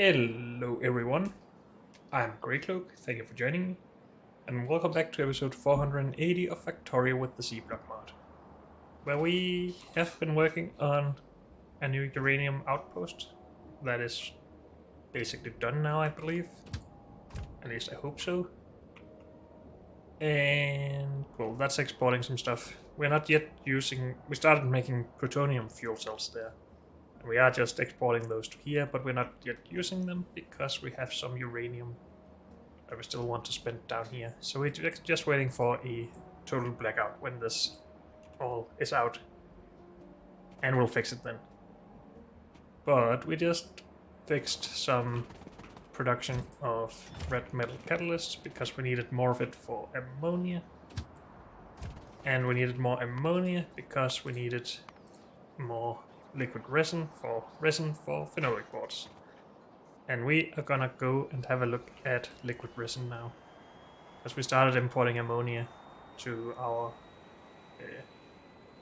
Hello everyone, I'm Greycloak, thank you for joining me, and welcome back to episode 480 of Factorio with the C-Block mod, where we have been working on a new uranium outpost that is basically done now, I believe. At least I hope so. And, well, that's exporting some stuff. We're not yet using... We started making plutonium fuel cells there. We are just exporting those to here, but we're not yet using them because we have some uranium that we still want to spend down here. So we're just waiting for a total blackout when this all is out. And we'll fix it then. But we just fixed some production of red metal catalysts because we needed more of it for ammonia. And we needed more ammonia because we needed more liquid resin for phenolic boards. And we are gonna go and have a look at liquid resin now, as we started importing ammonia to our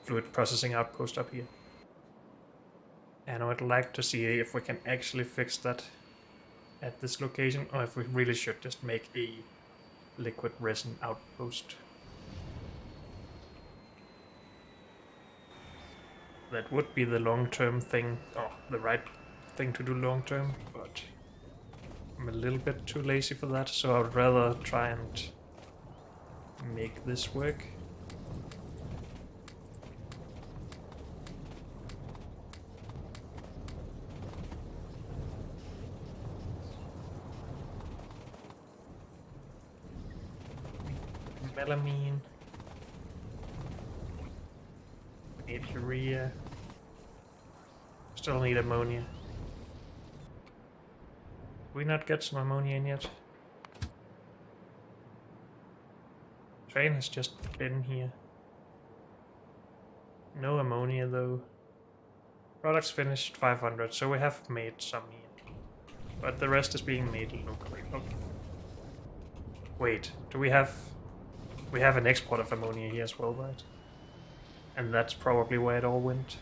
fluid processing outpost up here. And I would like to see if we can actually fix that at this location, or if we really should just make a liquid resin outpost. That would be the long-term thing, or the right thing to do long-term, but I'm a little bit too lazy for that, so I would rather try and make this work. Melamine. We need urea. Still need ammonia. We not get some ammonia in yet? Train has just been here. No ammonia though. Products finished 500, so we have made some here. But the rest is being made locally. Okay. Wait, do we have... We have an export of ammonia here as well, right? And that's probably where it all went.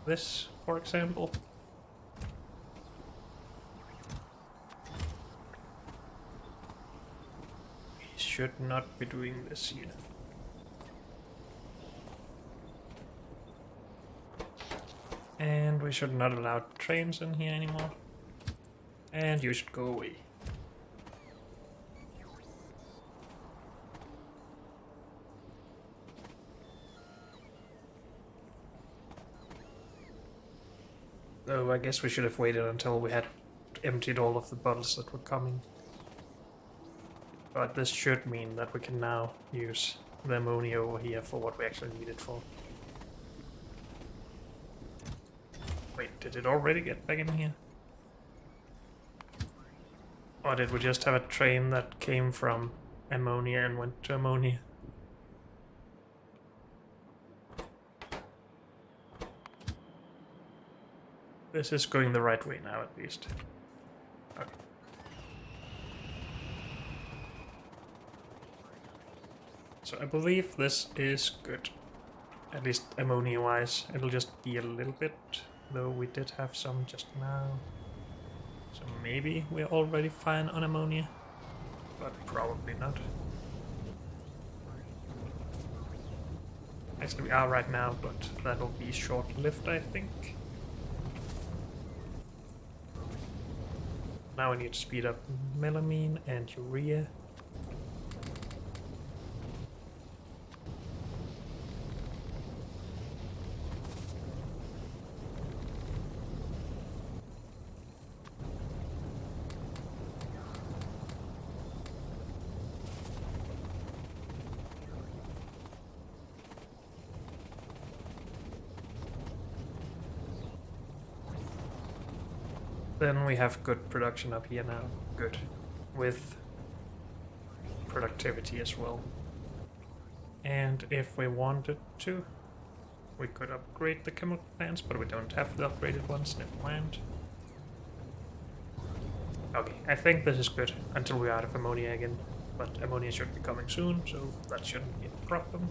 This, for example. We should not be doing this here. And we should not allow trains in here anymore. And you should go away. Oh, I guess we should have waited until we had emptied all of the bottles that were coming. But this should mean that we can now use the ammonia over here for what we actually need it for. Wait, did it already get back in here? Or did we just have a train that came from ammonia and went to ammonia? This is going the right way now, at least. Okay. So I believe this is good. At least ammonia-wise. It'll just be a little bit, though we did have some just now. So maybe we're already fine on ammonia, but probably not. Actually, we are right now, but that'll be short-lived, I think. Now we need to speed up melamine and urea. Then we have good production up here now. Good. With productivity as well. And if we wanted to, we could upgrade the chemical plants, but we don't have the upgraded ones, never mind. Okay, I think this is good until we're out of ammonia again. but ammonia should be coming soon, so that shouldn't be a problem.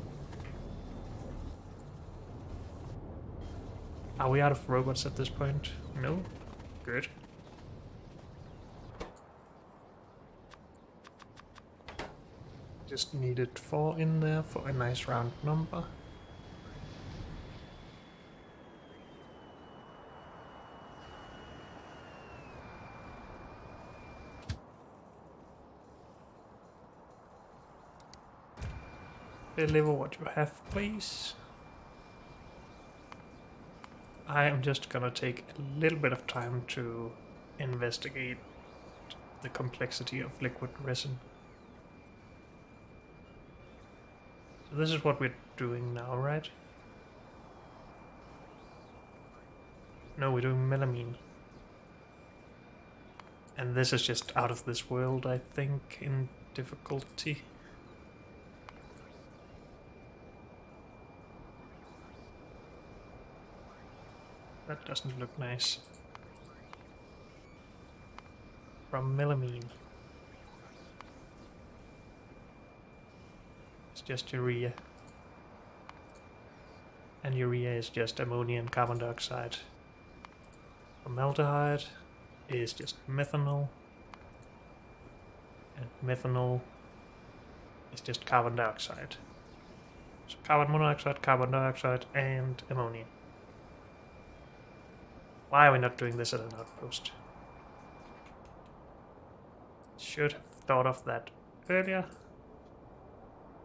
Are we out of robots at this point? No? Good. Just needed 4 in there for a nice round number. Deliver what you have, please. I am just gonna take a little bit of time to investigate the complexity of liquid resin. So this is what we're doing now, right? No, we're doing melamine. And this is just out of this world, I think, in difficulty. That doesn't look nice. From melamine. It's just urea. And urea is just ammonia and carbon dioxide. Formaldehyde is just methanol. And methanol is just carbon dioxide. So carbon monoxide, and ammonia. Why are we not doing this at an outpost? Should have thought of that earlier.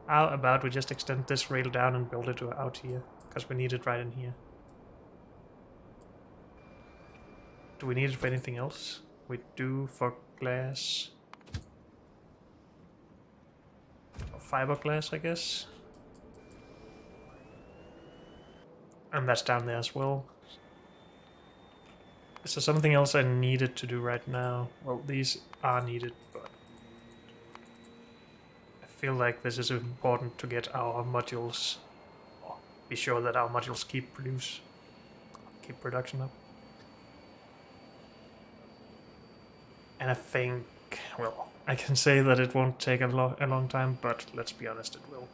How about we just extend this rail down and build it out here? Because we need it right in here. Do we need it for anything else? We do for glass. Or fiberglass, I guess. And that's down there as well. Is there something else I needed to do right now? Well, these are needed, but I feel like this is important to get our modules, or be sure that our modules keep production up. And I think, well, I can say that it won't take a long time, but let's be honest, it will.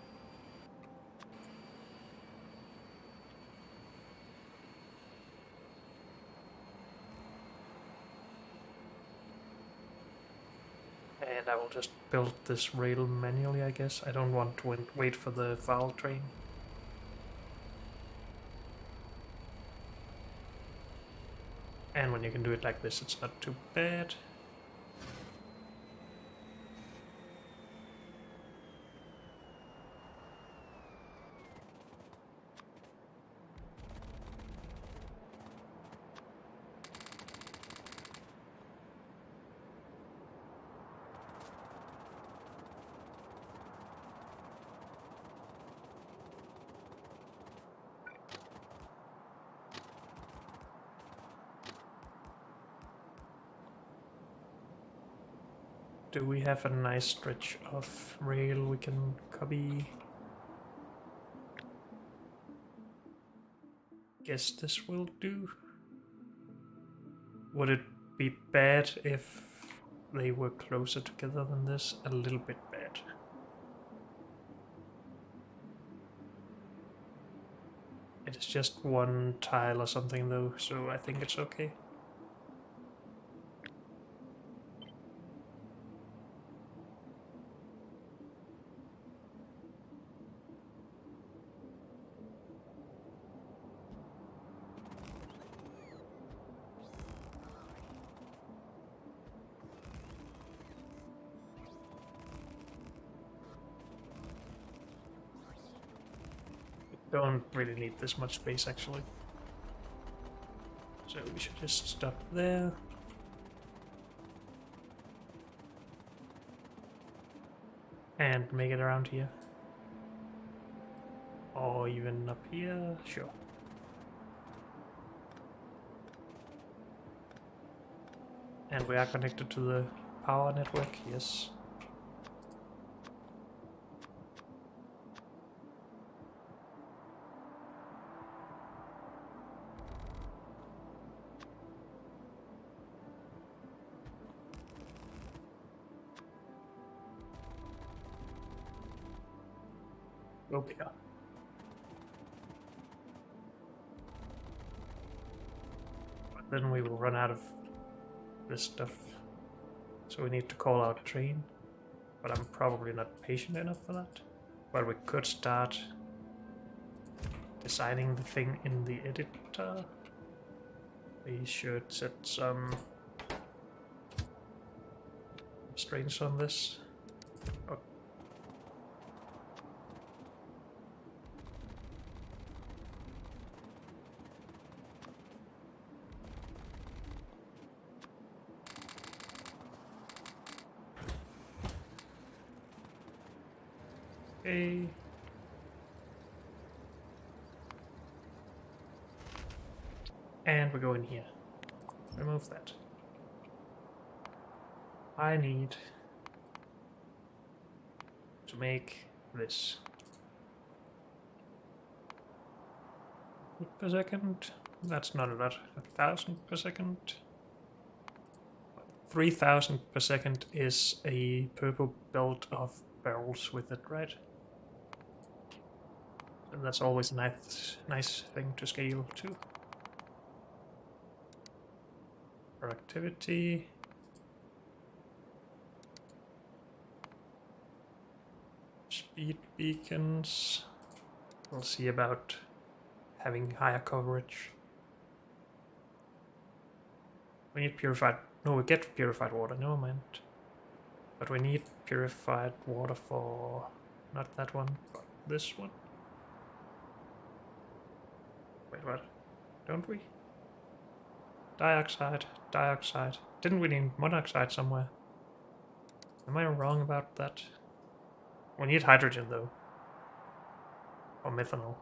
And I will just build this rail manually, I guess. I don't want to wait for the foul train. And when you can do it like this, it's not too bad. Do we have a nice stretch of rail we can copy? Guess this will do. Would it be bad if they were closer together than this? A little bit bad. It is just one tile or something though, so I think it's okay. Don't really need this much space actually. So we should just stop there. And make it around here. Or even up here, sure. And we are connected to the power network, yes. go bigger. But then we will run out of this stuff. So we need to call out a train. But I'm probably not patient enough for that. But we could start designing the thing in the editor. We should set some restraints on this. Oh. Okay. And we go in here. Remove that. I need to make this. Per second. That's not a lot. 1,000 per second. 3,000 per second is a purple belt of barrels with it, right? And that's always a nice thing to scale to. Productivity. Speed beacons. We'll see about having higher coverage. We need purified... No, we get purified water, never mind. But we need purified water for... not that one, but this one. Wait, what? Don't we? Dioxide, dioxide. Didn't we need monoxide somewhere? Am I wrong about that? We need hydrogen though. Or methanol.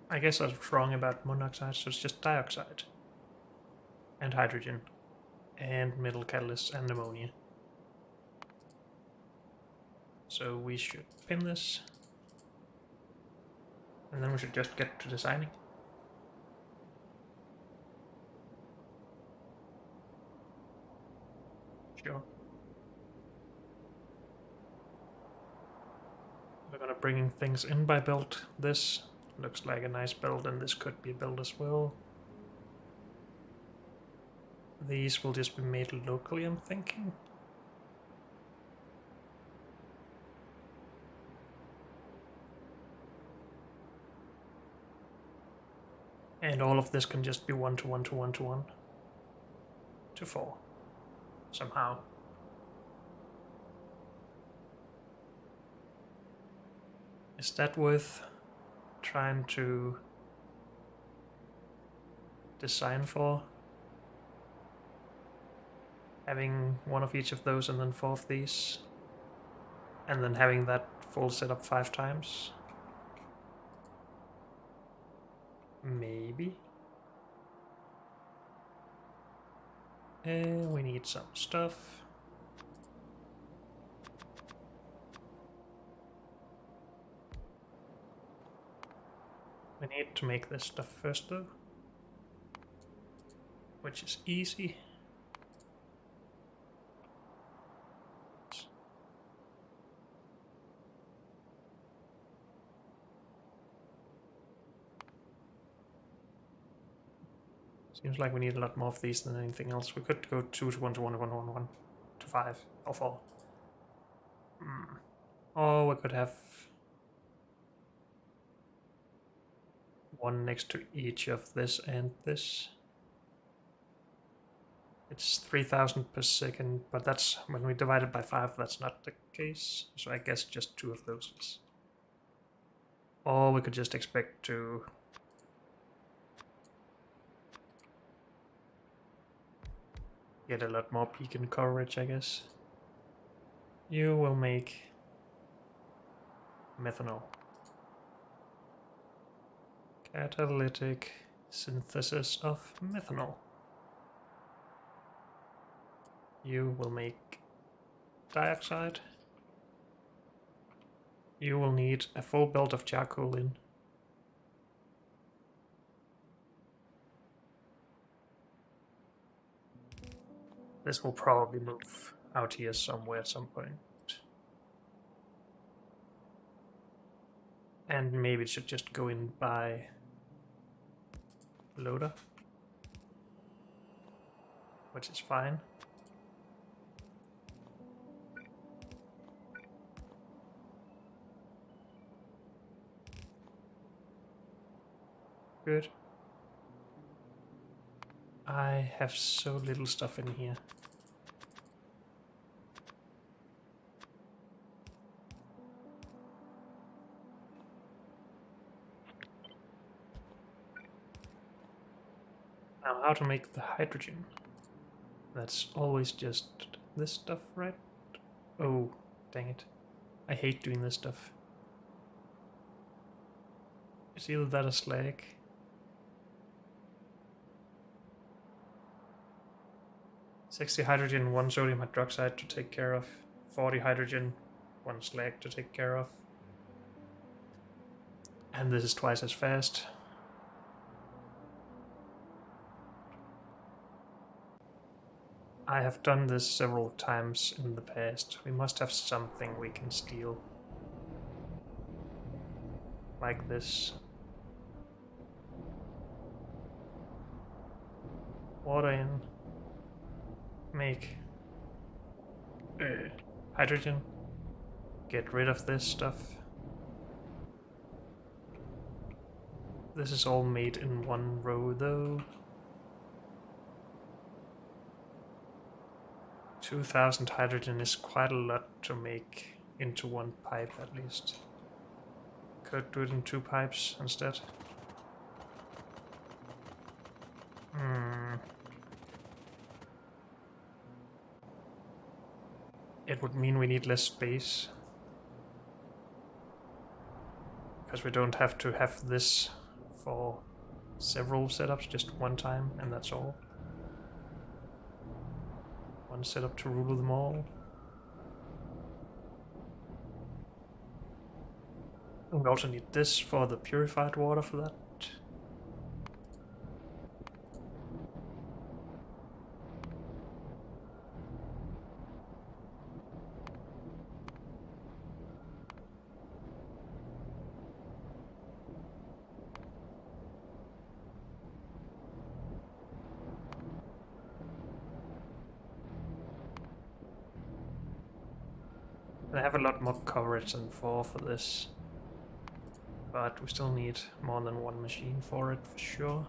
I guess I was wrong about monoxide, so it's just dioxide. And hydrogen. And metal catalysts and ammonia. So we should pin this. And then we should just get to designing. Sure. We're gonna bring things in by build. This looks like a nice build, and this could be a build as well. These will just be made locally, I'm thinking. And all of this can just be 1 to 1 to 1 to 1 to 4 somehow. Is that worth trying to design for? Having one of each of those and then 4 of these, and then having that full setup 5 times? Maybe. And we need some stuff. We need to make this stuff first though, which is easy. Seems like we need a lot more of these than anything else. We could go 2 to 1 to 1 to 1 to 1 to 1 to 5 or 4. Or we could have one next to each of this and this. It's 3,000 per second, but that's when we divide it by 5, that's not the case. So I guess just 2 of those. Or we could just expect to get a lot more beacon coverage, I guess. You will make methanol. Catalytic synthesis of methanol. You will make dioxide. You will need a full belt of charcoal in. This will probably move out here somewhere at some point. And maybe it should just go in by loader, which is fine. Good. I have so little stuff in here. Now, how to make the hydrogen? That's always just this stuff, right? Oh, dang it. I hate doing this stuff. It's either that or slag. "60 hydrogen, 1 sodium hydroxide to take care of. 40 hydrogen, 1 slag to take care of. And this is twice as fast. I have done this several times in the past. We must have something we can steal. Like this. Water in. Make hydrogen. Get rid of this stuff. This is all made in one row though. 2000 hydrogen is quite a lot to make into one pipe at least. Could do it in 2 pipes instead. It would mean we need less space. Because we don't have to have this for several setups, just one time, and that's all. One setup to rule them all. And we also need this for the purified water for that. I have a lot more coverage than 4 for this. But we still need more than 1 machine for it, for sure.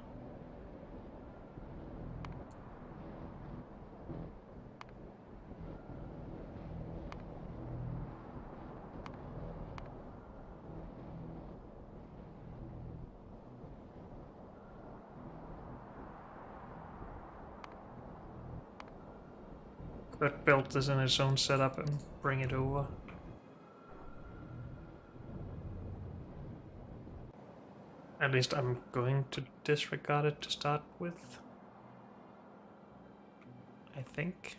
Could build this in its own setup and bring it over. At least I'm going to disregard it to start with. I think.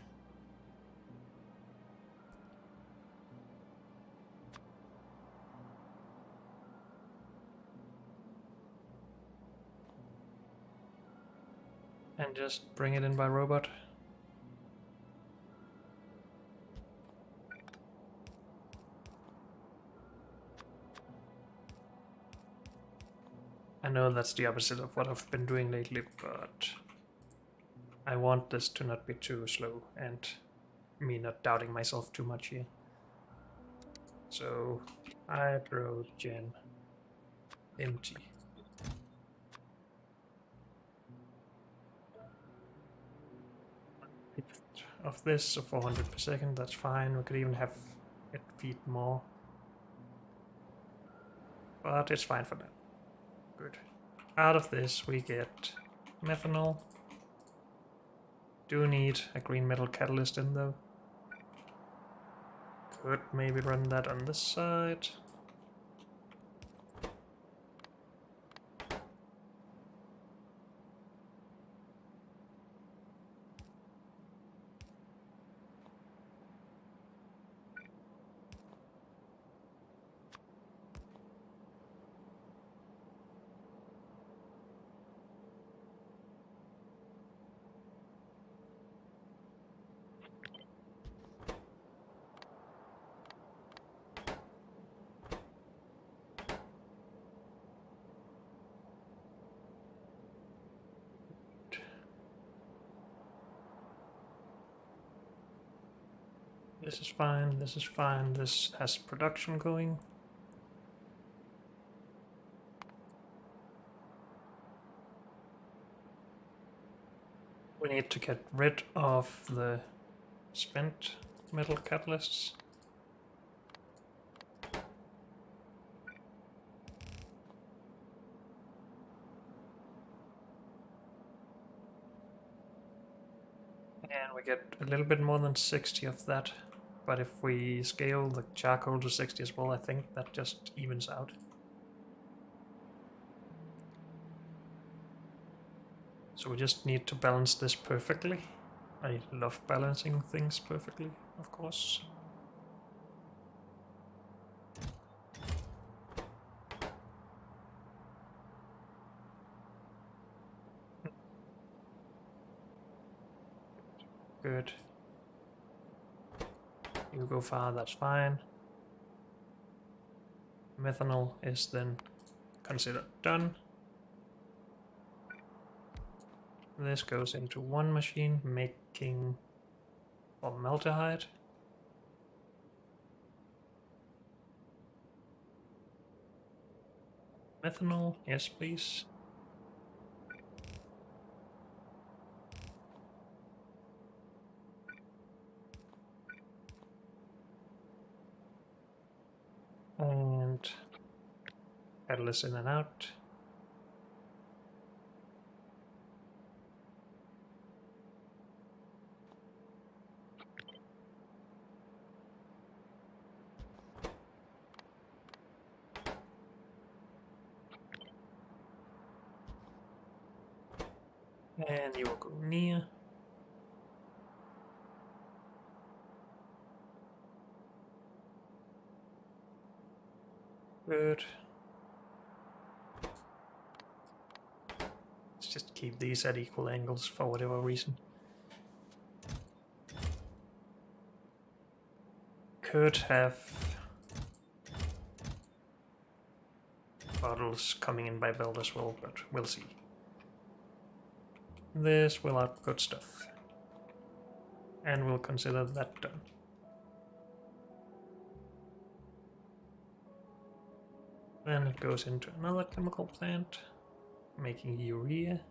And just bring it in by robot. I know that's the opposite of what I've been doing lately, but I want this to not be too slow and me not doubting myself too much here. So, hydrogen empty. Of this, so 400 per second, that's fine. We could even have it feed more. But it's fine for now. Good. Out of this we get methanol. Do need a green metal catalyst in though. Could maybe run that on this side. This is fine, this is fine, this has production going. We need to get rid of the spent metal catalysts. And we get a little bit more than 60 of that. But if we scale the charcoal to 60 as well, I think that just evens out. So we just need to balance this perfectly. I love balancing things perfectly, of course. Good. You go far, that's fine. Methanol is then considered done. This goes into one machine, making formaldehyde. Methanol, yes please. And catalyst in and out. And you will go near. Good. Let's just keep these at equal angles for whatever reason. Could have bottles coming in by belt as well, but we'll see. This will output stuff. And we'll consider that done. Then it goes into another chemical plant, making urea.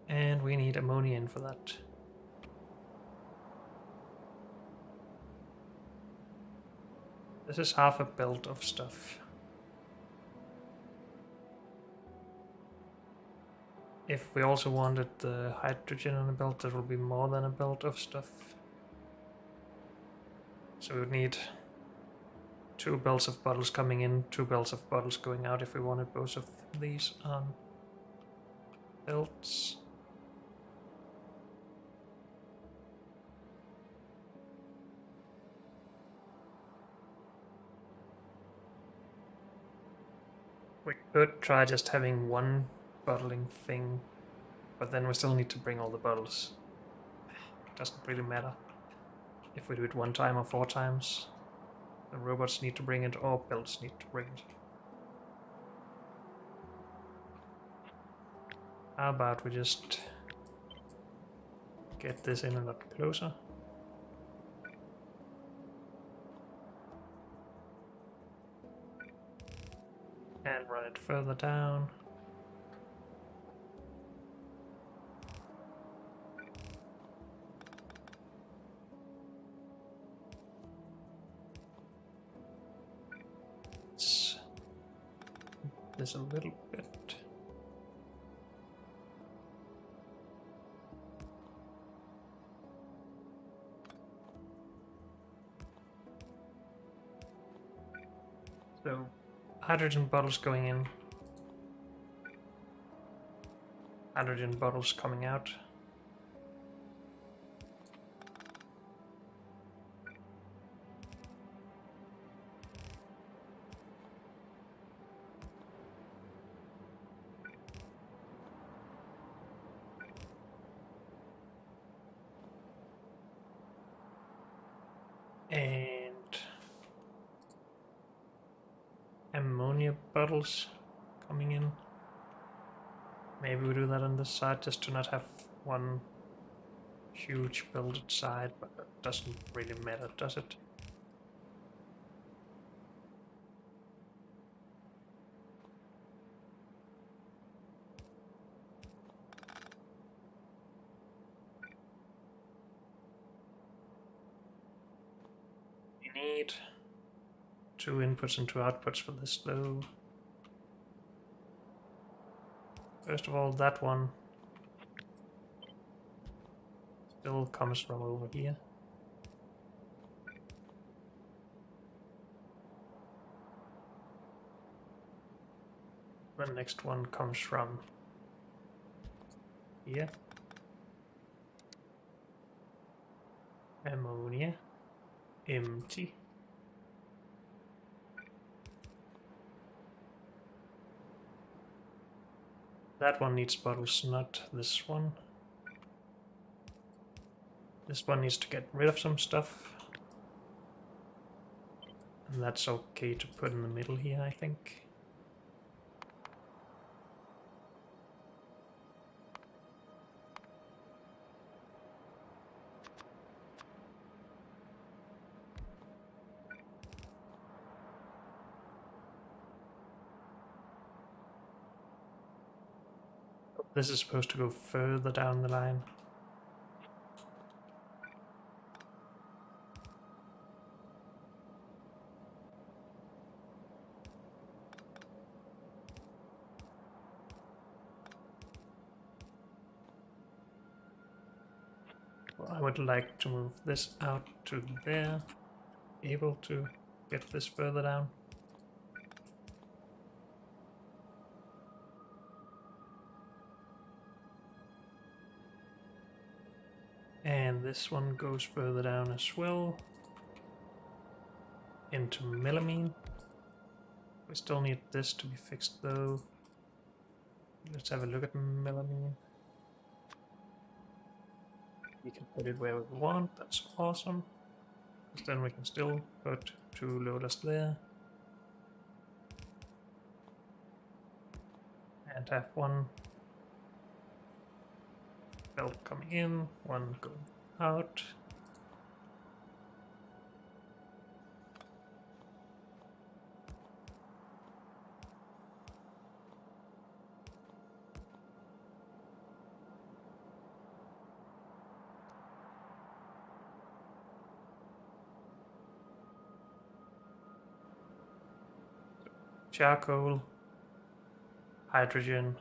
And we need ammonia in for that. This is half a belt of stuff. If we also wanted the hydrogen on a belt, that will be more than a belt of stuff. So we would need 2 belts of bottles coming in, 2 belts of bottles going out if we wanted both of these on belts. We could try just having one bottling thing, but then we still need to bring all the bottles. It doesn't really matter if we do it 1 time or 4 times. The robots need to bring it, or belts need to bring it. How about we just get this in a lot closer? And run it further down. This a little bit. So, hydrogen bottles going in. Hydrogen bottles coming out. And ammonia bottles coming in. Maybe we do that on this side just to not have one huge builded side, but that doesn't really matter, does it? We need 2 inputs and 2 outputs for this though. First of all, that one still comes from over here. The next one comes from here. Ammonia. Empty. That one needs bottles, not this one. This one needs to get rid of some stuff. And that's okay to put in the middle here, I think. This is supposed to go further down the line. Well, I would like to move this out to there. Able to get this further down. And this one goes further down as well. Into melamine. We still need this to be fixed though. Let's have a look at melamine. We can put it where we want, that's awesome. Because then we can still put 2 loaders there. And have one belt coming in, one going out. Charcoal, hydrogen,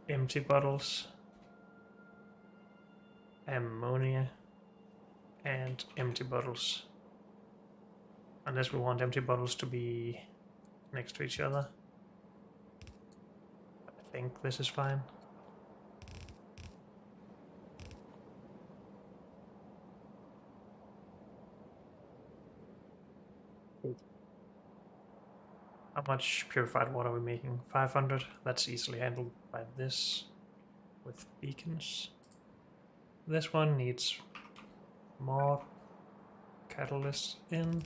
empty bottles, ammonia, and empty bottles. Unless we want empty bottles to be next to each other. I think this is fine. How much purified water are we making? 500. That's easily handled by this with beacons. This one needs more catalysts in.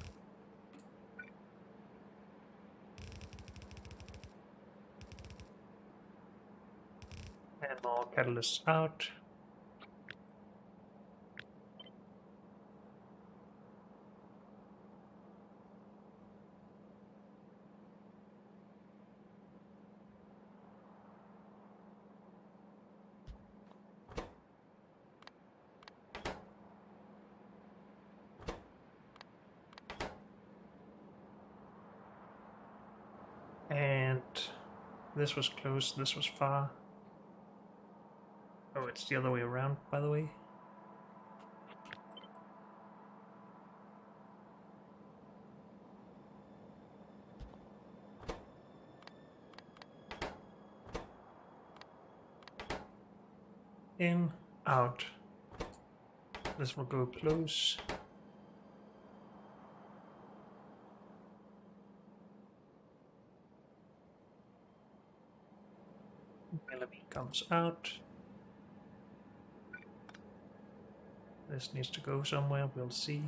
And more catalysts out. And this was close, this was far. Oh, it's the other way around, by the way. In, out. This will go close. Melamine comes out. This needs to go somewhere, we'll see.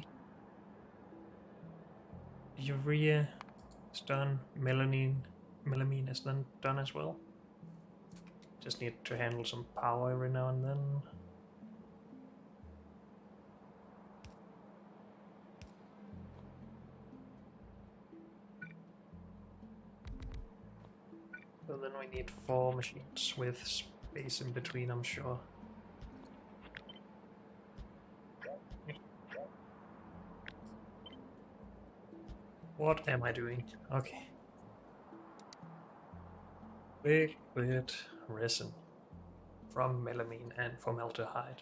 Urea is done. Melamine is then done as well. Just need to handle some power every now and then. So then we need 4 machines with space in between, I'm sure. What am I doing? Okay. Liquid resin from melamine and formaldehyde.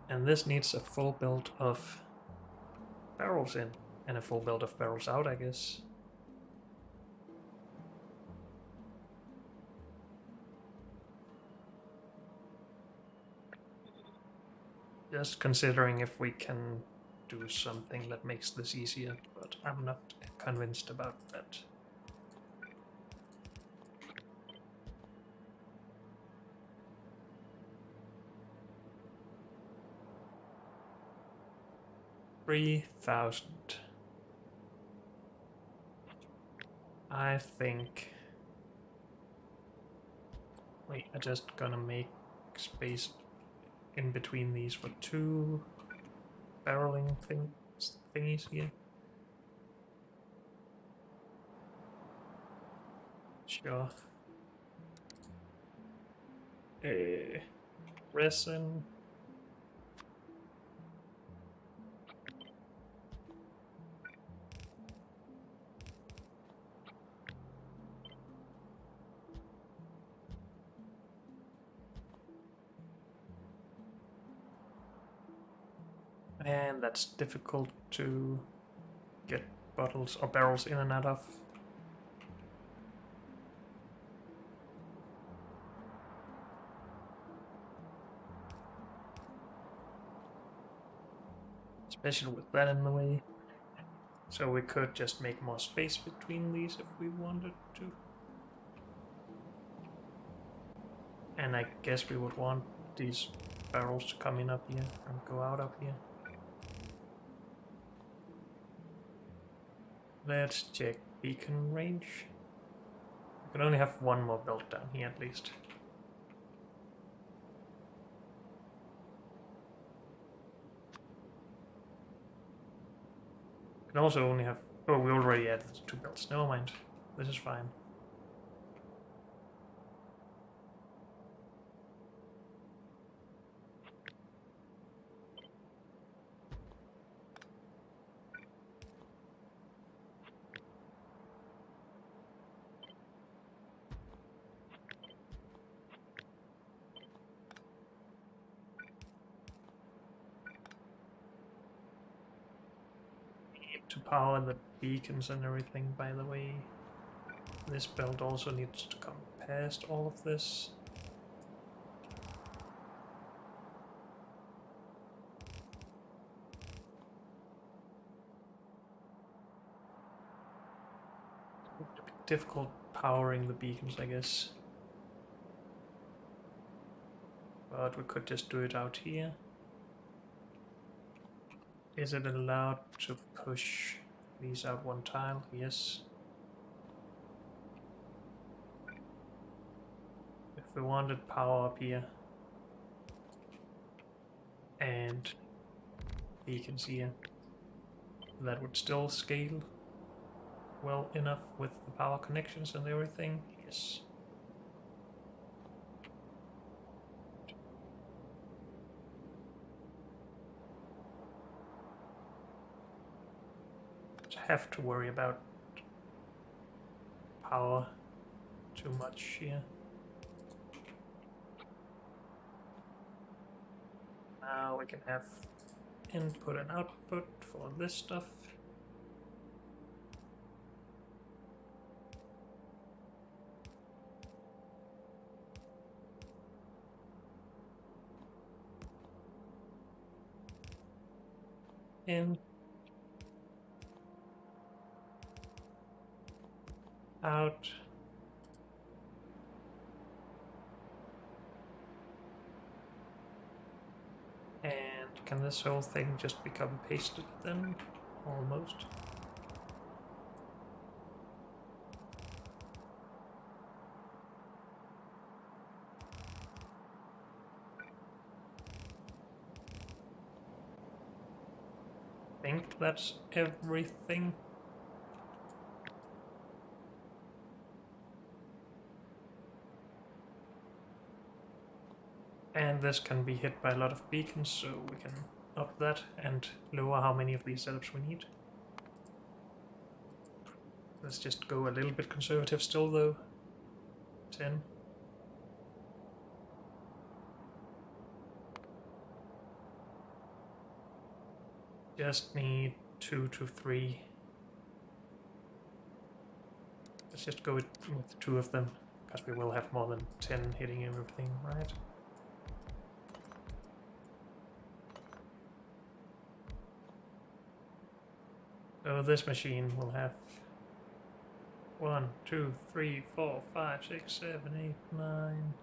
And this needs a full build of barrels in and a full build of barrels out, I guess. Just considering if we can do something that makes this easier, but I'm not convinced about that. $3,000. I think we are just gonna make space in between these for 2 barreling thingies here. Sure. Resin. And that's difficult to get bottles or barrels in and out of. Especially with that in the way. So we could just make more space between these if we wanted to. And I guess we would want these barrels to come in up here and go out up here. Let's check beacon range. We can only have 1 more belt down here at least. We can also only have... Oh, we already added 2 belts. Never mind. This is fine. To power the beacons and everything, by the way. This belt also needs to come past all of this. It's a bit difficult powering the beacons, I guess. But we could just do it out here. Is it allowed to push these out 1 tile? Yes. If we wanted power up here and beacons here, that would still scale well enough with the power connections and everything. Yes. Have to worry about power too much here. Now we can have input and output for this stuff. In, out, and can this whole thing just become pasted then? Almost. think that's everything. And this can be hit by a lot of beacons, so we can up that and lower how many of these setups we need. Let's just go a little bit conservative still though. 10. Just need 2 to 3. Let's just go with 2 of them, because we will have more than 10 hitting everything, right? So this machine will have 1, 2, 3, 4, 5, 6, 7, 8, 9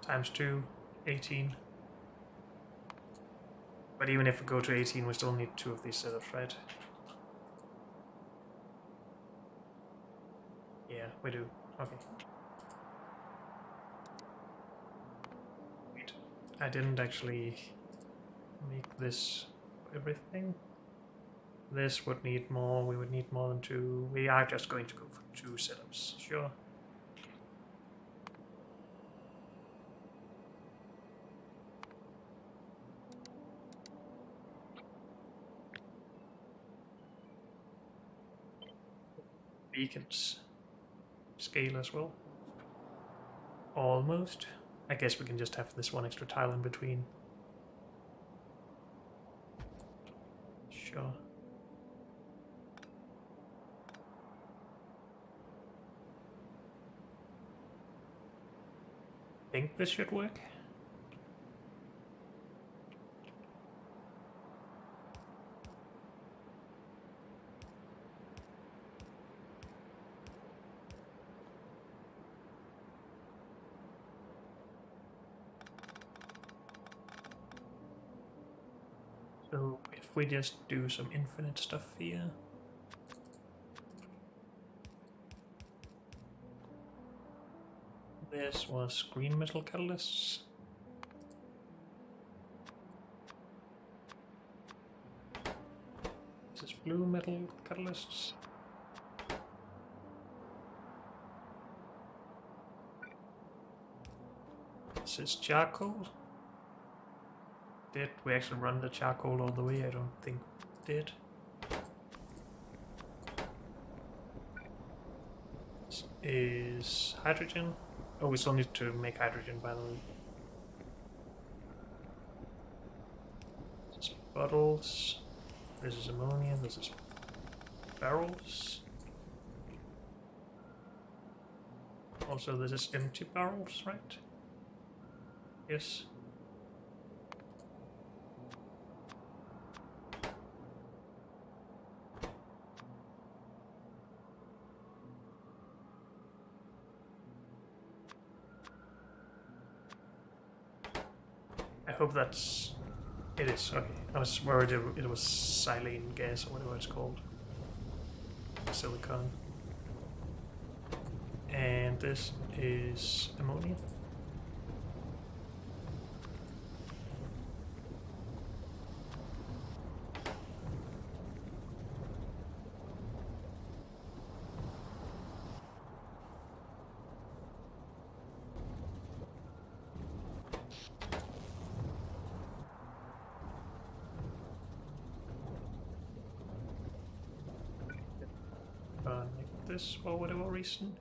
times 2, 18. But even if we go to 18, we still need 2 of these setups, right? Yeah, we do. Okay. Wait, I didn't actually make this everything. This would need more, we would need more than 2. We are just going to go for 2 setups, sure. Beacons scale as well. Almost. I guess we can just have this one extra tile in between. Sure. I think this should work. So if we just do some infinite stuff here. This was green metal catalysts. This is blue metal catalysts. This is charcoal. Did we actually run the charcoal all the way? I don't think we did. This is hydrogen. Oh, we still need to make hydrogen, by the way. This is bottles. This is ammonia. This is barrels. Also, this is empty barrels, right? Yes. I hope that's... It is, okay. I was worried it was silane gas or whatever it's called. Silicon. And this is ammonia. Like this for whatever reason.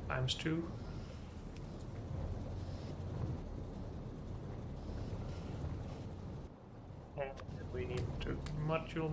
Times 2. And we need to module.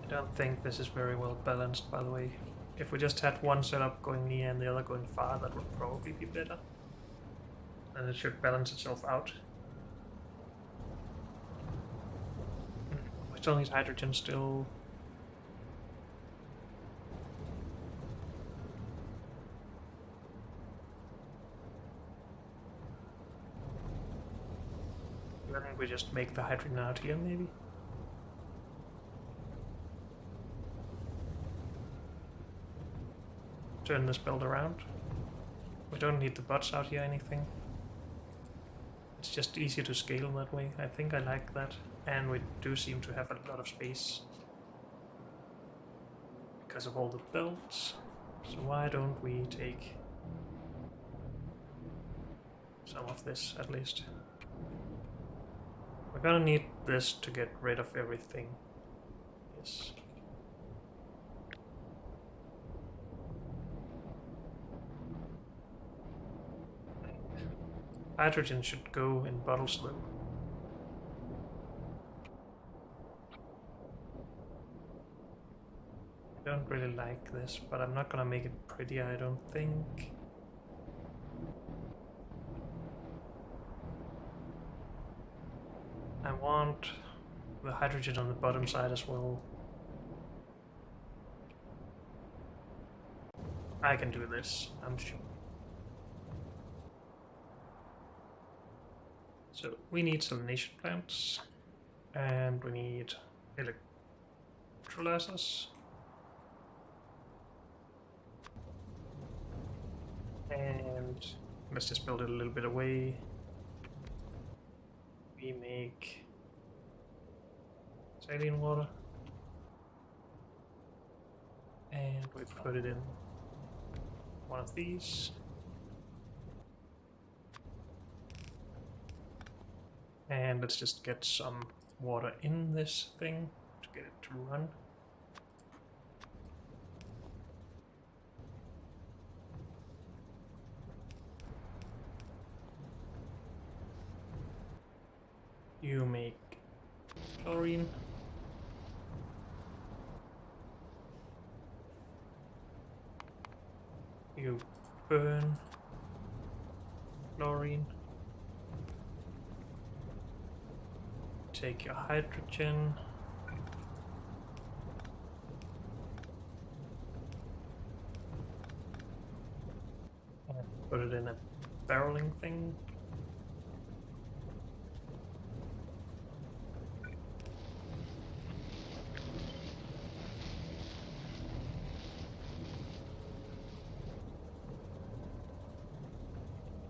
I don't think this is very well balanced, by the way. If we just had one setup going near and the other going far, that would probably be better. And it should balance itself out. We still need hydrogen still. Then we just make the hydrogen out here, maybe? Turn this build around. We don't need the bots out here or anything. It's just easier to scale that way. I think I like that. And we do seem to have a lot of space because of all the belts. So why don't we take some of this at least? We're gonna need this to get rid of everything. Yes. Hydrogen should go in bottles though. I don't really like this, but I'm not gonna make it pretty, I don't think. I want the hydrogen on the bottom side as well. I can do this, I'm sure. So we need salination plants, and we need electrolyzers. And let's just build it a little bit away. We make saline water. And we put it in one of these. And let's just get some water in this thing to get it to run. You make chlorine. You burn chlorine. Take your hydrogen. And put it in a barreling thing.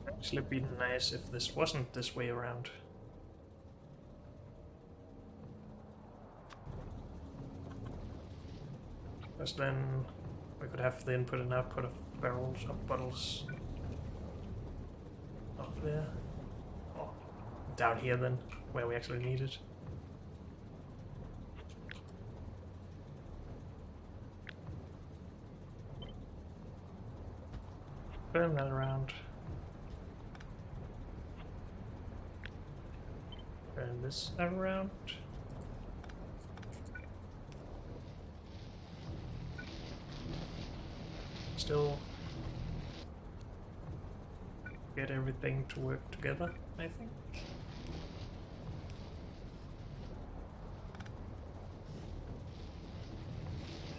Actually, it'd be nice if this wasn't this way around. Because then we could have the input and output of barrels of bottles up there. Or down here then, where we actually need it. Turn that around. Turn this around. Still get everything to work together, I think.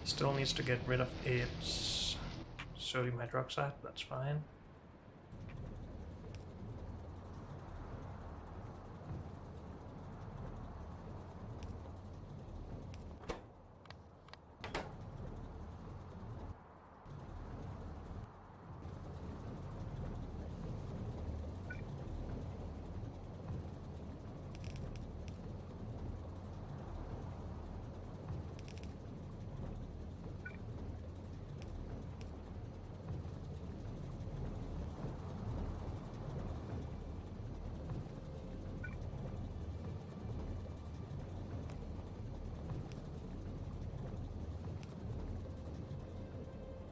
Still needs to get rid of its sodium hydroxide, that's fine.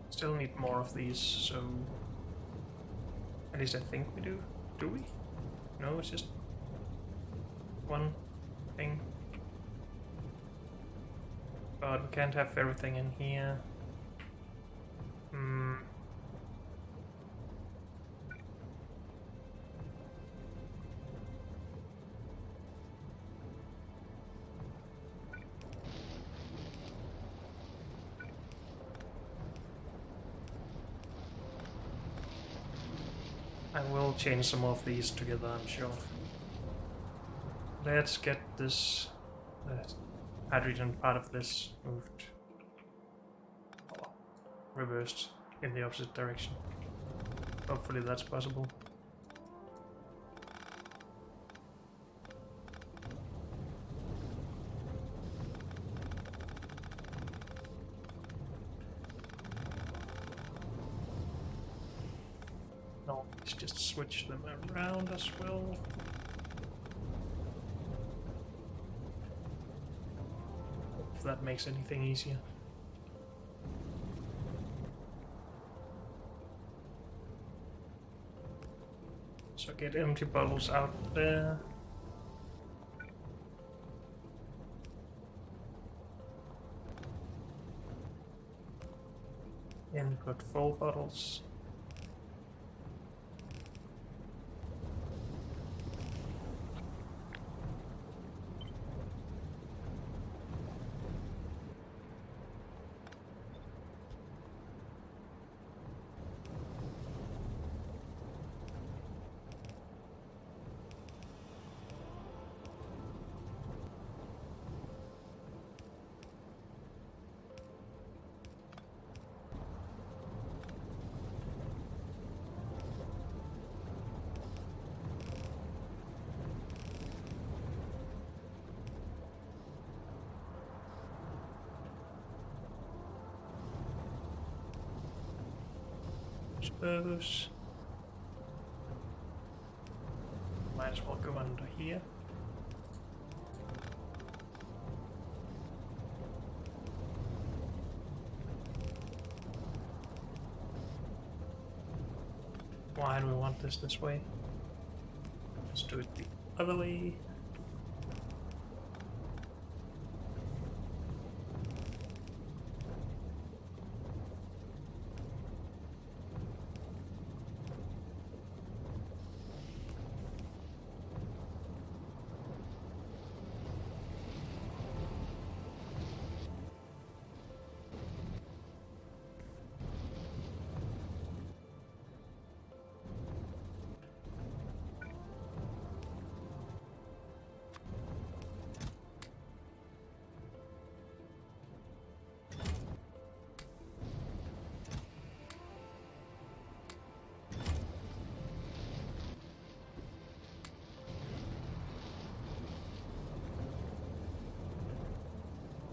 Still need more of these, so at least I think we do. Do we? No, it's just one thing. But we can't have everything in here. I will change some of these together, I'm sure. Let's get this hydrogen part of this moved or reversed in the opposite direction. Hopefully that's possible. No, let's just switch them around as well. If that makes anything easier. So get empty bottles out there. And put full bottles. Suppose might as well go under here. Why do we want this way? Let's do it the other way.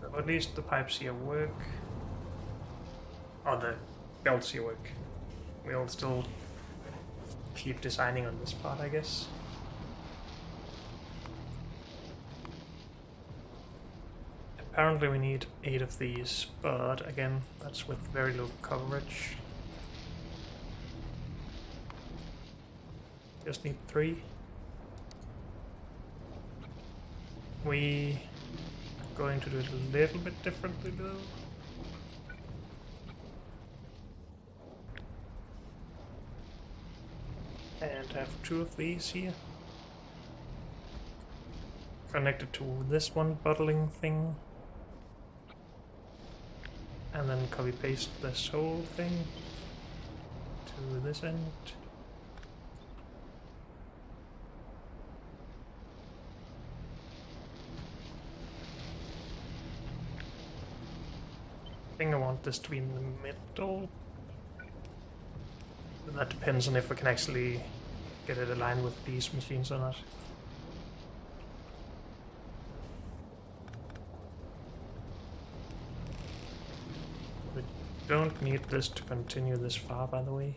So at least the pipes here work. Or the belts here work. We'll still keep designing on this part, I guess. Apparently we need 8 of these, but again, that's with very low coverage. Just need 3. We are going to do it a little bit differently though. And have 2 of these here. Connected to this one bottling thing. And then copy paste this whole thing to this end. I think I want this to be in the middle. But that depends on if we can actually get it aligned with these machines or not. We don't need this to continue this far, by the way.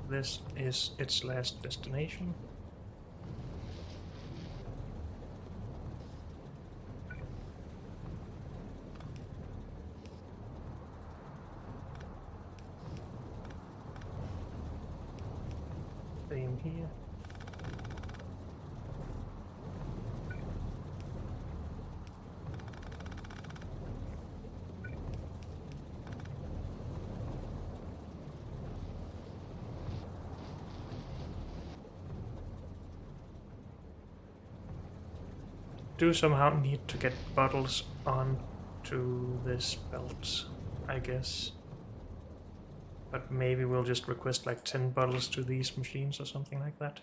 This is its last destination. Same here. Do somehow need to get bottles onto this belt, I guess. But maybe we'll just request like 10 bottles to these machines or something like that.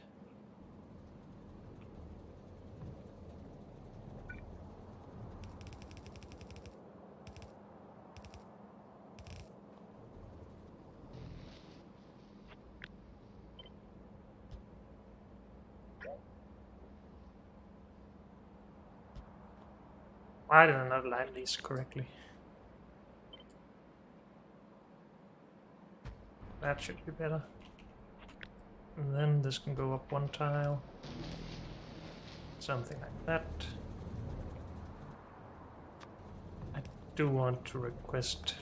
Why did I not align these correctly? That should be better. And then this can go up one tile. Something like that. I do want to request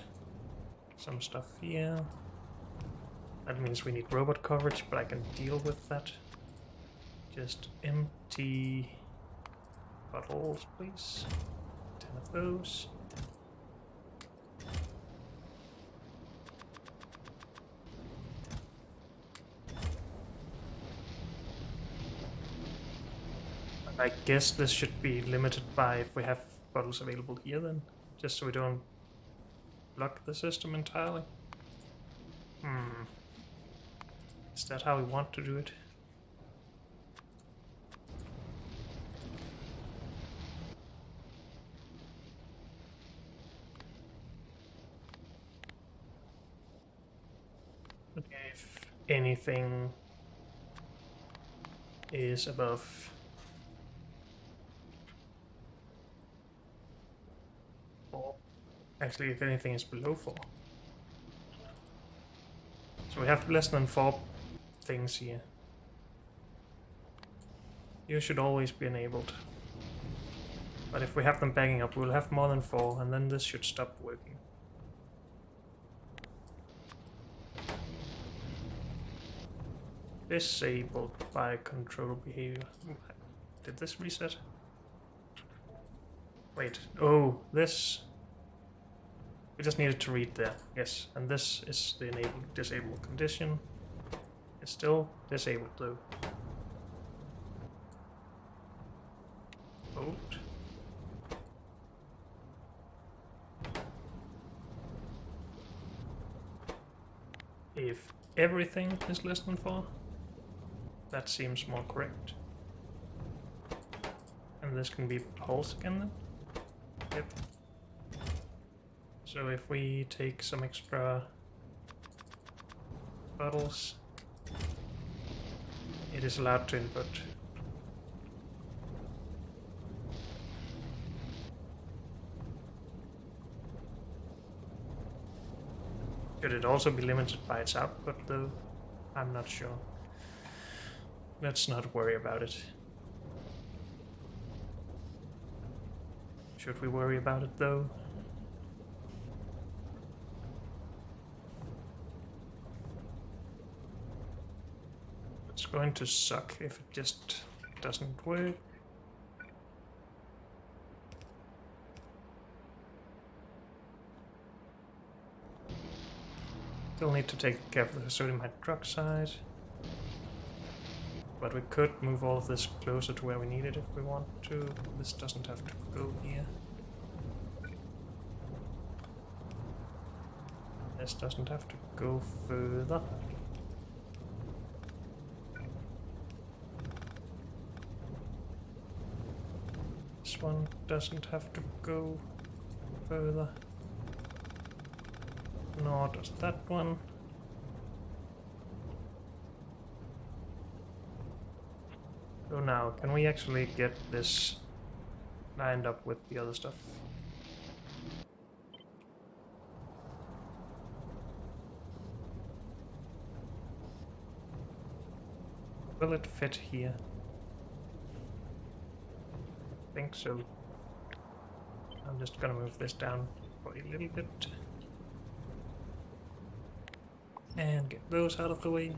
some stuff here. That means we need robot coverage, but I can deal with that. Just empty bottles, please. 10 of those. I guess this should be limited by if we have bottles available here then, just so we don't block the system entirely. Is that how we want to do it? Okay, if anything is above four. Actually, if anything is below 4. So we have less than 4 things here. You should always be enabled. But if we have them backing up, we'll have more than 4, and then this should stop working. Disabled by control behavior. Did this reset? Wait, oh, this... We just needed to read there, yes. And this is the disabled condition. It's still disabled though. Vote. If everything is less than 4, that seems more correct. And this can be holes again then? Yep. So if we take some extra bottles, it is allowed to input. Should it also be limited by its output though? I'm not sure. Let's not worry about it. Should we worry about it though? It's going to suck if it just doesn't work. Still need to take care of the sodium hydroxide. But we could move all of this closer to where we need it if we want to. This doesn't have to go here. This doesn't have to go further. This one doesn't have to go further. Nor does that one. So now, can we actually get this lined up with the other stuff? Will it fit here? I think so. I'm just gonna move this down for a little bit. And get those out of the way.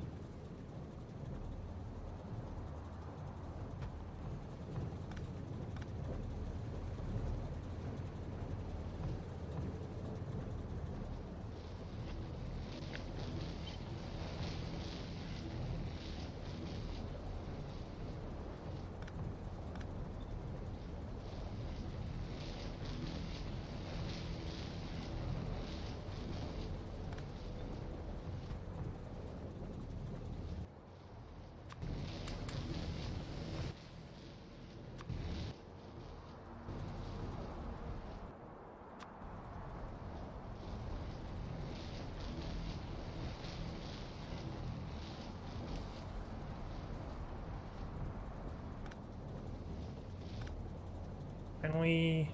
Can we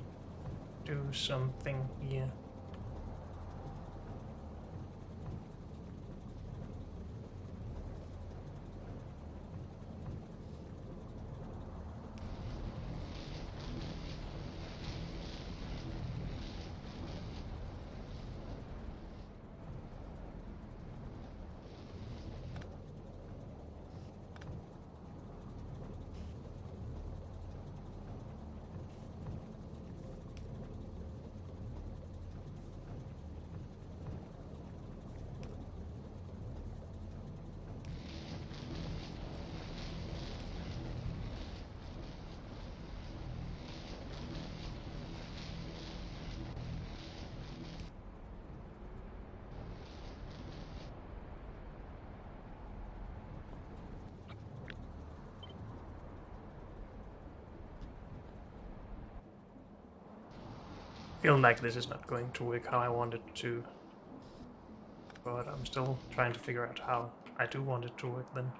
do something here. Feel like this is not going to work how I want it to, but I'm still trying to figure out how I do want it to work then.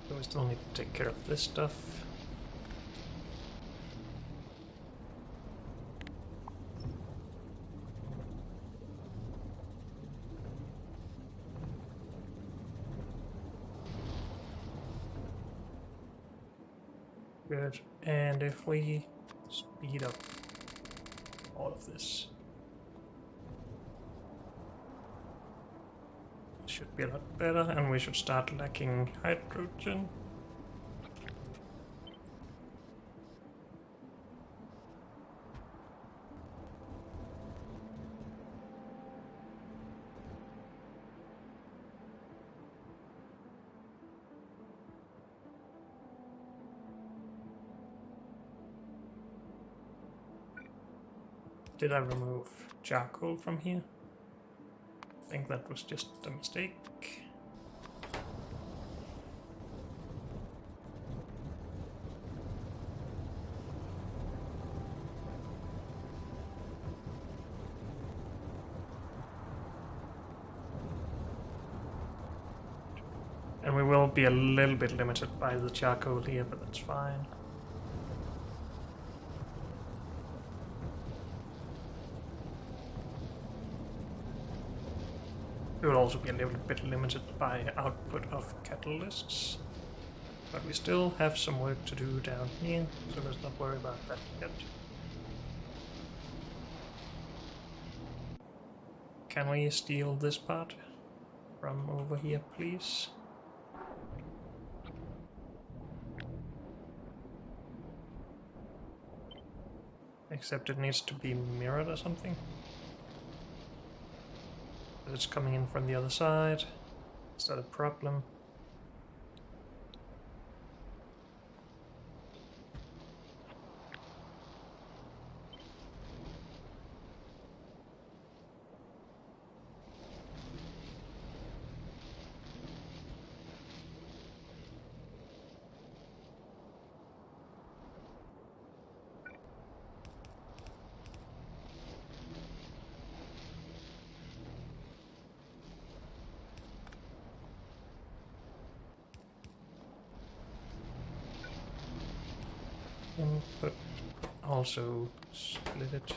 So we still need to take care of this stuff. Good. And if we speed up all of this, it should be a lot better, and we should start lacking hydrogen. Did I remove charcoal from here? I think that was just a mistake. And we will be a little bit limited by the charcoal here, but that's fine. We will also be a little bit limited by output of catalysts. But we still have some work to do down here, so let's not worry about that yet. Can we steal this part from over here, please? Except it needs to be mirrored or something. But it's coming in from the other side. Is that a problem? But also split it.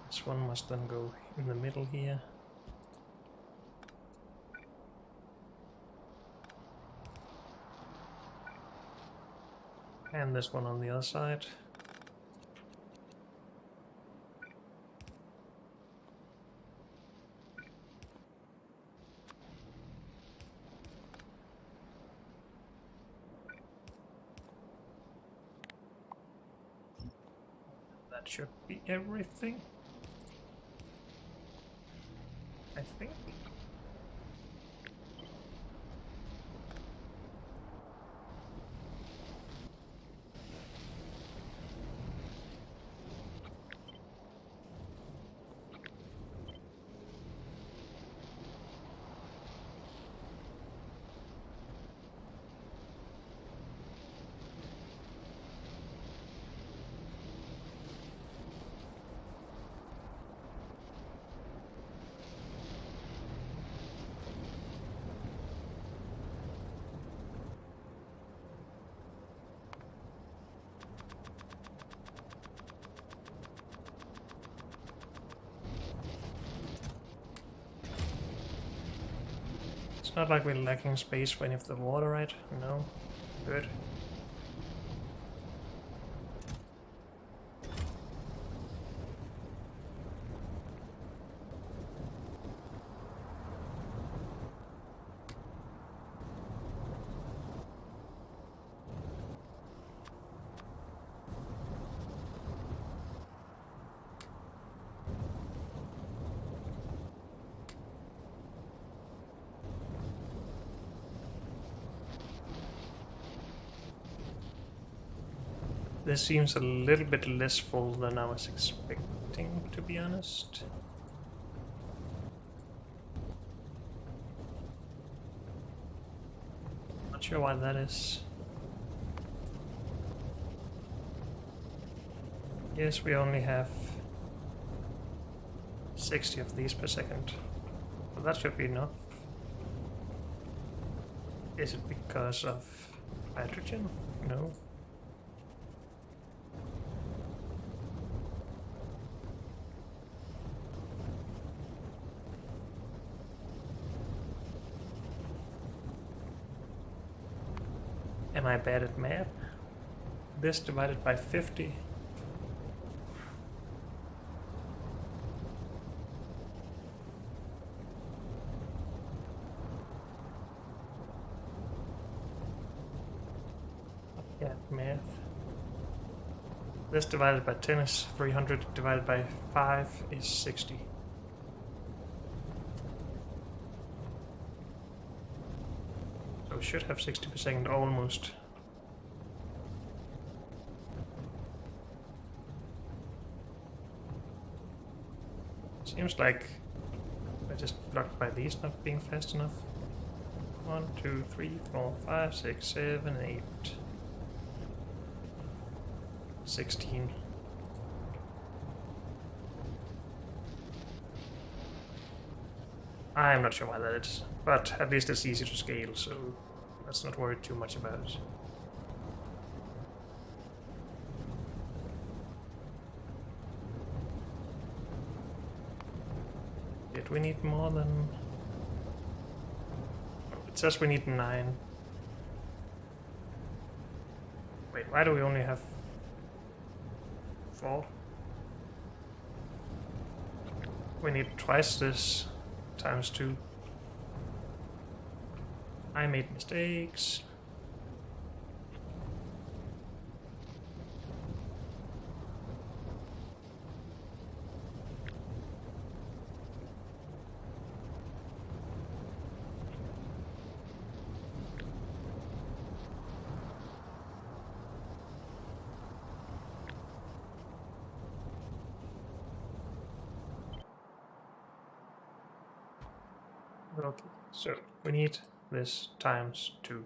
This one must then go in the middle here. And this one on the other side. That should be everything, I think. It's not like we're lacking space for any of the water, right? No. Good. This seems a little bit less full than I was expecting, to be honest. Not sure why that is. Yes, we only have 60 of these per second. Well, that should be enough. Is it because of hydrogen? No. Am I bad at math? This divided by 50. Yeah, math. This divided by 10 is 300, divided by 5 is 60. So we should have 60 per second almost. Seems like I just blocked by these not being fast enough. 1, 2, 3, 4, 5, 6, 7, 8. 16. I'm not sure why that is, but at least it's easy to scale, so let's not worry too much about it. Did we need more than... It says we need 9. Wait, why do we only have 4? We need twice this times 2. I made mistakes. Okay, so we need this times 2.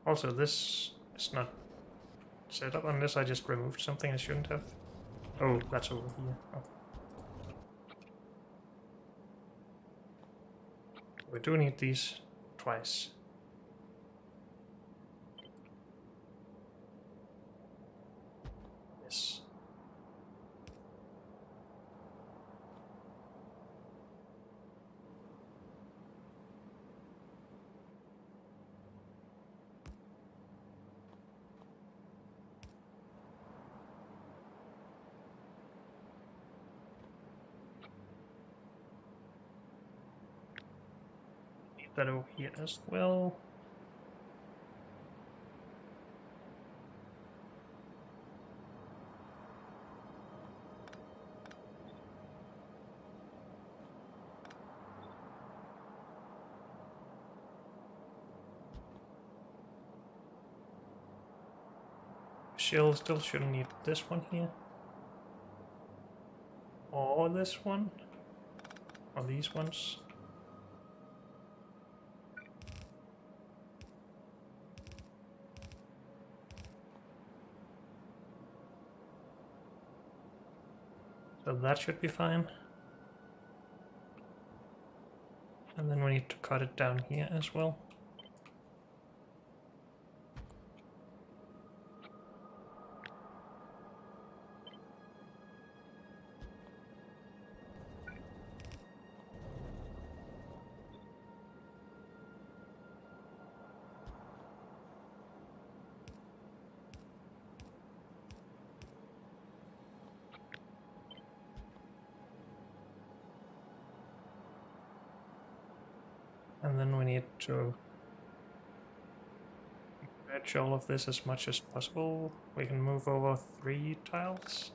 Also, this is not set up unless I just removed something I shouldn't have. Oh, that's over here. Oh. We do need these twice. Yes. That over here as well. Shell still shouldn't need this one here. Or this one. Or these ones. So that should be fine. And then we need to cut it down here as well. And then we need to merge all of this as much as possible. We can move over 3 tiles.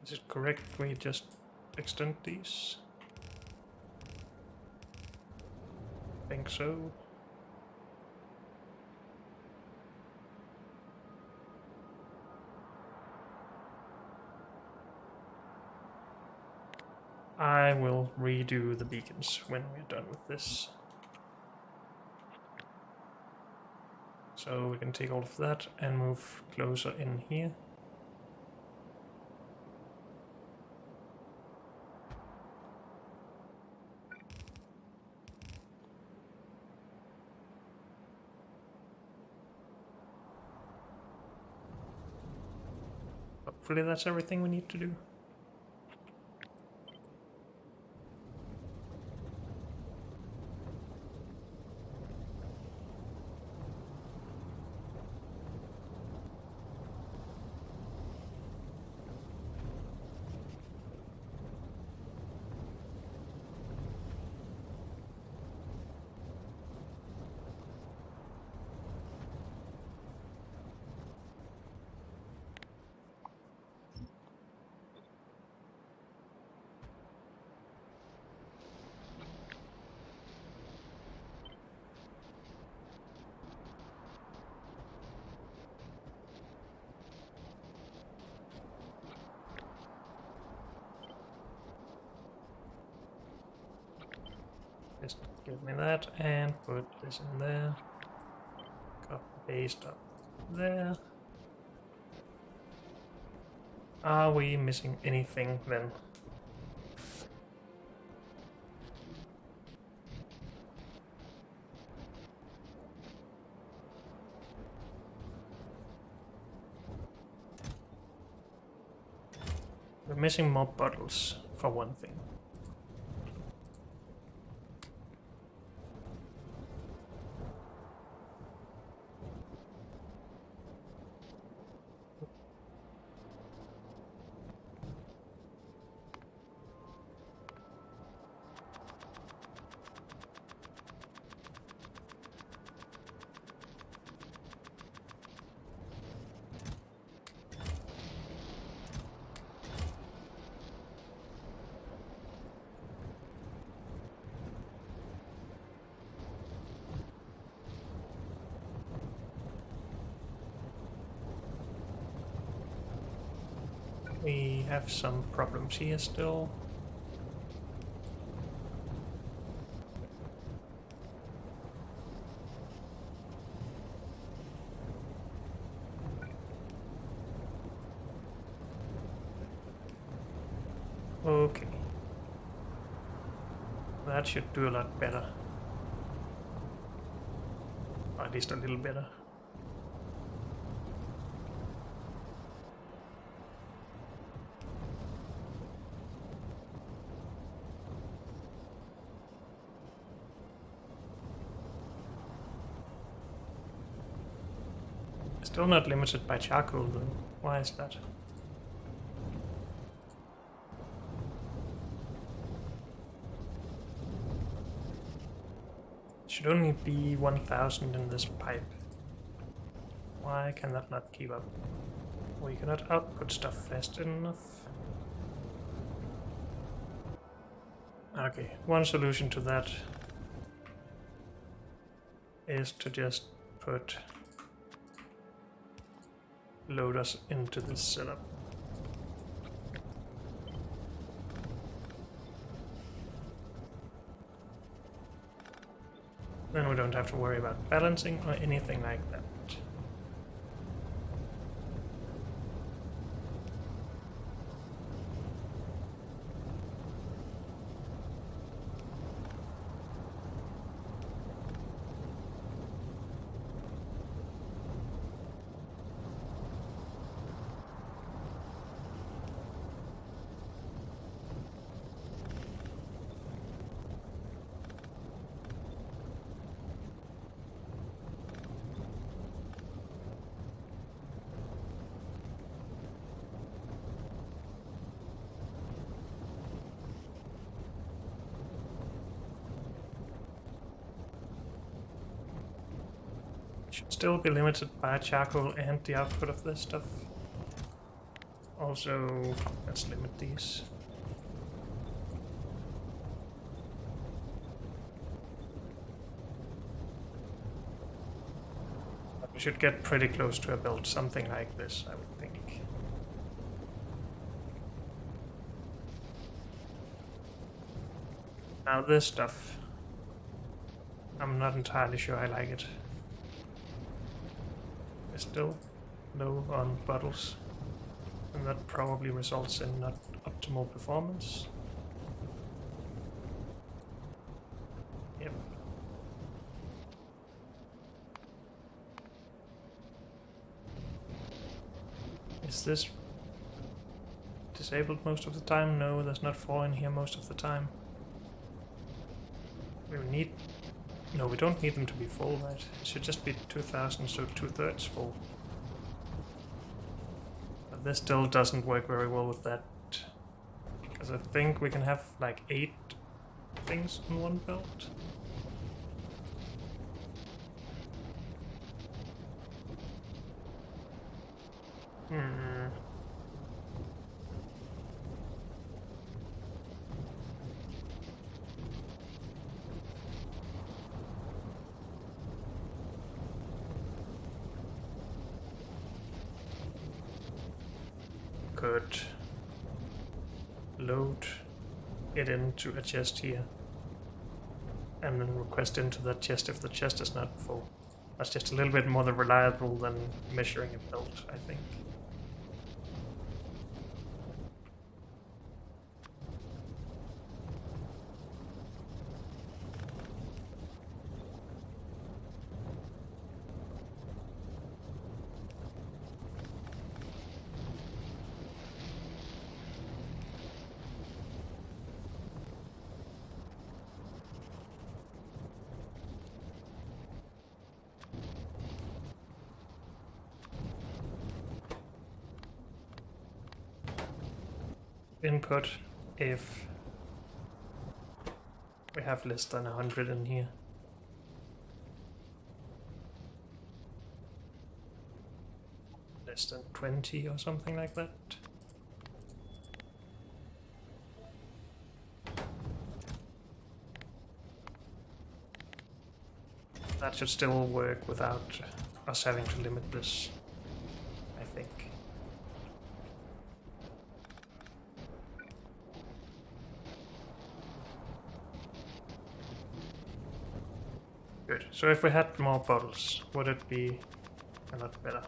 Is it correct we just extend these? I think so. I will redo the beacons when we're done with this. So we can take all of that and move closer in here. Hopefully that's everything we need to do. Just give me that and put this in there. Copy paste up there. Are we missing anything then? We're missing more bottles, for one thing. We have some problems here still. Okay. That should do a lot better. Or at least a little better. Still not limited by charcoal though. Why is that? Should only be 1000 in this pipe. Why can that not keep up? We cannot output stuff fast enough. Okay, one solution to that is to just put loaders into this setup. Then we don't have to worry about balancing or anything like that. Should still be limited by charcoal and the output of this stuff. Also, let's limit these. We should get pretty close to a build, something like this, I would think. Now this stuff, I'm not entirely sure I like it. We're still low on bottles, and that probably results in not optimal performance. Yep. Is this disabled most of the time? No, there's not 4 in here most of the time. We need... No, we don't need them to be full, right? It should just be 2000, so 2/3 full. But this still doesn't work very well with that. Because I think we can have like 8 things in one belt. Could load it into a chest here and then request into that chest if the chest is not full. That's just a little bit more reliable than measuring a belt, I think. Input if we have less than 100 in here. Less than 20 or something like that. That should still work without us having to limit this, I think. Good. So if we had more bottles, would it be a lot better?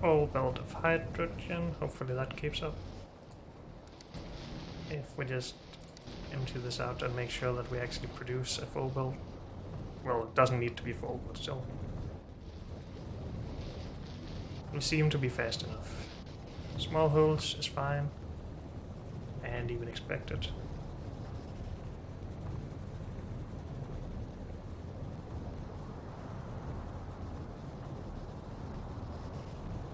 Full belt of hydrogen, hopefully that keeps up. If we just empty this out and make sure that we actually produce a full build. Well, it doesn't need to be full, but still. We seem to be fast enough. Small holes is fine, and even expected.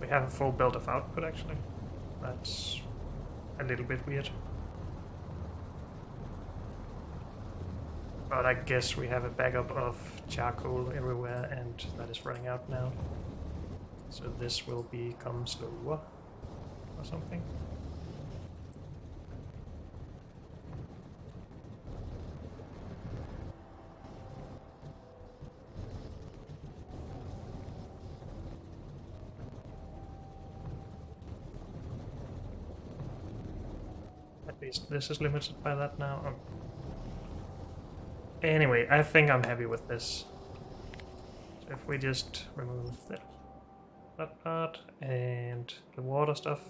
We have a full build of output actually. That's a little bit weird. But I guess we have a backup of charcoal everywhere, and that is running out now. So this will become slower or something. At least this is limited by that now. Oh. Anyway, I think I'm happy with this. So if we just remove that part and the water stuff.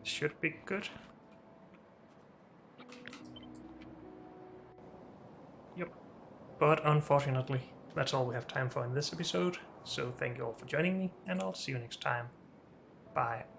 Should be good. Yep. But unfortunately, that's all we have time for in this episode. So thank you all for joining me, and I'll see you next time. Bye.